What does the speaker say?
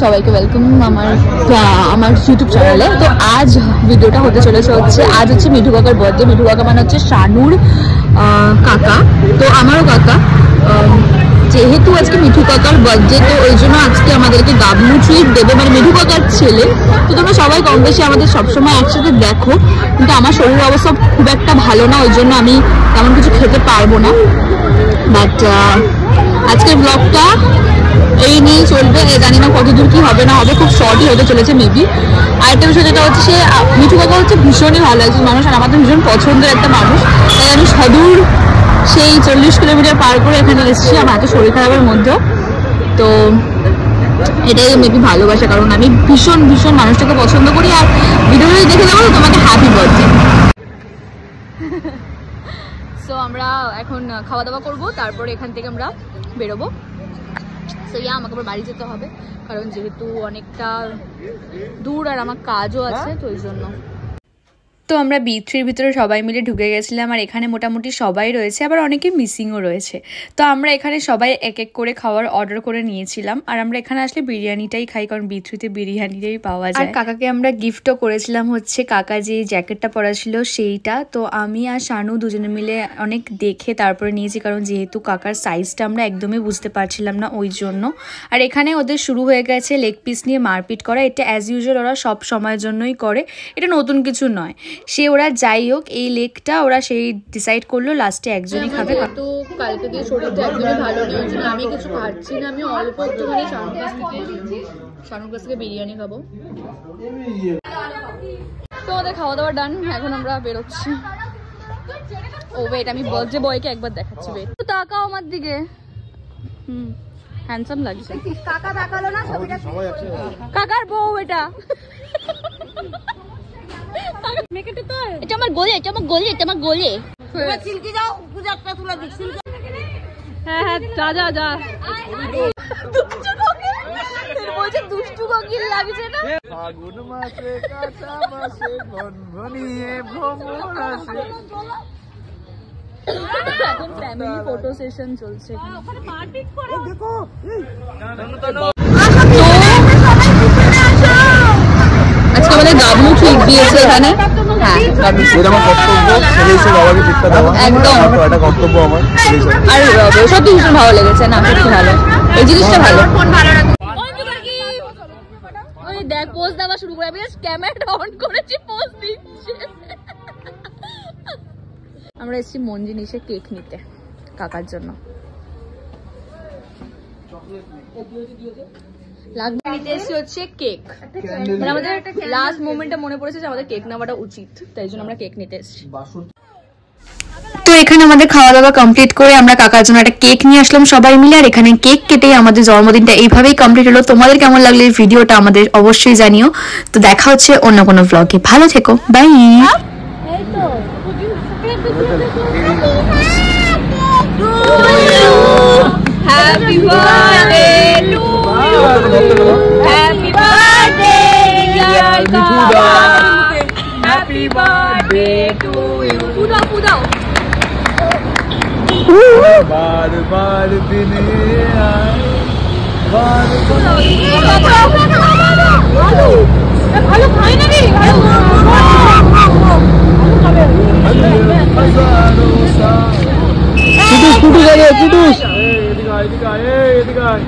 সবাইকে ওয়েলকাম আমার ইউটিউব চ্যানেলে। তো আজ ভিডিওটা হতে চলেছে আজ হচ্ছে মিঠু কাকার বার্থডে। মিঠু কাকা মানে হচ্ছে শানুর কাকা, তো আমারও কাকা। যেহেতু আজকে মিঠু কাকার বার্থডে, তো ওই জন্য আজকে আমাদেরকে গাবলু ট্রিট দেবে, মানে মিঠু কাকার ছেলে। তো তোমরা সবাই কম বেশি আমাদের সবসময় একসাথে দেখো, কিন্তু আমার শরীরের অবস্থা খুব একটা ভালো না, ওই জন্য আমি তেমন কিছু খেতে পারবো না। বাট আজকের ব্লগটা এই নিয়েই চলবে। জানি না কতদূর কি হবে না হবে, খুব শর্টই হতে চলেছে মেবি। আরেকটা বিষয় যেটা হচ্ছে, সে মিঠু কাকা হচ্ছে ভীষণই ভালো একজন মানুষ, আর আমাদের ভীষণ পছন্দের একটা মানুষ। তাই আমি সদূর সেই 40 কিলোমিটার পার করে এখানে এসেছি আমার এত শরীর খারাপের মধ্যেও। তো এটাই মেবি ভালোবাসা, কারণ আমি ভীষণ ভীষণ মানুষটাকে পছন্দ করি। আর ভিডিওটা দেখে দেবো তোমাকে হ্যাপি বার্থডে। সো আমরা এখন খাওয়া দাওয়া করবো, তারপরে এখান থেকে আমরা বেরোবো। সো আমাকে আবার বাড়ি যেতে হবে, কারণ যেহেতু অনেকটা দূর আর আমার কাজও আছে, তো ওই জন্য। তো আমরা B3-র ভিতরে সবাই মিলে ঢুকে গেছিলাম, আর এখানে মোটামুটি সবাই রয়েছে, আবার অনেকে মিসিংও রয়েছে। তো আমরা এখানে সবাই এক এক করে খাওয়ার অর্ডার করে নিয়েছিলাম, আর আমরা এখানে আসলে বিরিয়ানিটাই খাই, কারণ B3-তে বিরিয়ানিটাই পাওয়া যায়। আর কাকাকে আমরা গিফটও করেছিলাম হচ্ছে কাকা যে জ্যাকেটটা পরা ছিল সেইটা। তো আমি আর শানু দুজনে মিলে অনেক দেখে তারপরে নিয়েছি, কারণ যেহেতু কাকার সাইজটা আমরা একদমই বুঝতে পারছিলাম না, ওই জন্য। আর এখানে ওদের শুরু হয়ে গেছে লেগ পিস নিয়ে মারপিট করা। এটা অ্যাজ ইউজুয়াল ওরা সব সময়ের জন্যই করে, এটা নতুন কিছু নয়। সে ওরা যাই হোক, এই লেগটা ওরা সেই ডিসাইড করলো লাস্টে একজনই খাবে। তো কালকে দিয়ে শরীরটা একদমই ভালো নেই, আমি কিছু খাচ্ছি না, আমি অল্প একটুখানি শানুর কাছ থেকে বিরিয়ানি খাবো। তো আমাদের খাওয়া দাওয়া ডান, এখন আমরা বেরোচ্ছি। ও ওয়েট, আমি বার্থডে বয়কে একবার দেখাচ্ছি, ওয়েট। তো তাকাও আমার দিকে, হ্যান্ডসাম লাগছে। কাকা তাকালো না, কাকার বউ এটা। এটা আমার গোলে, এটা আমার গোলে, এটা আমার গোলে। সিল্কি যাও, পূজাটা তুলে দিই। হ্যাঁ হ্যাঁ, যা যা যা। দুষ্টু কোকিল, তোর বলছে দুষ্টু কোকিল লাগছে না? ফাগুন মাসে কাঁচা মাসে ঘনঘনিয়ে ভ্রমণ আসে। এখন ফ্যামিলি ফটো সেশন চলছে, ওখানে মারপিট করে। দেখো আজকে আমাদের গাবলু ট্রিট দিয়েছে এখানে। হ্যাঁ, এটা আমার কর্তব্য, ছেলে হিসেবে বাবাকে ট্রিটটা দেওয়া একদম এটা কর্তব্য আমার। আর সত্যি ভীষণ ভালো লেগেছে, না সত্যি ভালো, এই জিনিসটা ভালো। ওই দেখ পোজ দেওয়া শুরু করে, আমি ক্যামেরা অন করেছি, পোজ দিচ্ছে। আমরা এসেছি মন জিনিসে কেক নিতে কাকার জন্য। লাগবে নিতে এসেছি হচ্ছে কেক, মানে আমাদের লাস্ট মোমেন্টটা মনে পড়েছে যে আমাদের কেক নেওয়াটা উচিত, তাই জন্য আমরা কেক নিতে এসেছি। তো এখানে আমাদের খাওয়া দাওয়া কমপ্লিট করে আমরা কাকার জন্য একটা কেক নিয়ে আসলাম সবাই মিলে, আর এখানে কেক কেটে আমাদের জন্মদিনটা এইভাবেই কমপ্লিট হলো। তোমাদের কেমন লাগলো এই ভিডিওটা আমাদের অবশ্যই জানিও। তো দেখা হচ্ছে অন্য কোনো ব্লগে, ভালো থেকো, by. Happy birthday to you. Happy birthday dear Kaka. Happy birthday to you. Pudao pudao. Baar baar din aaye. Baar baar. Alu. Alu খাই নাকি? আলু খাবে। Kudus kudus aja kudus. Hey, ini guy.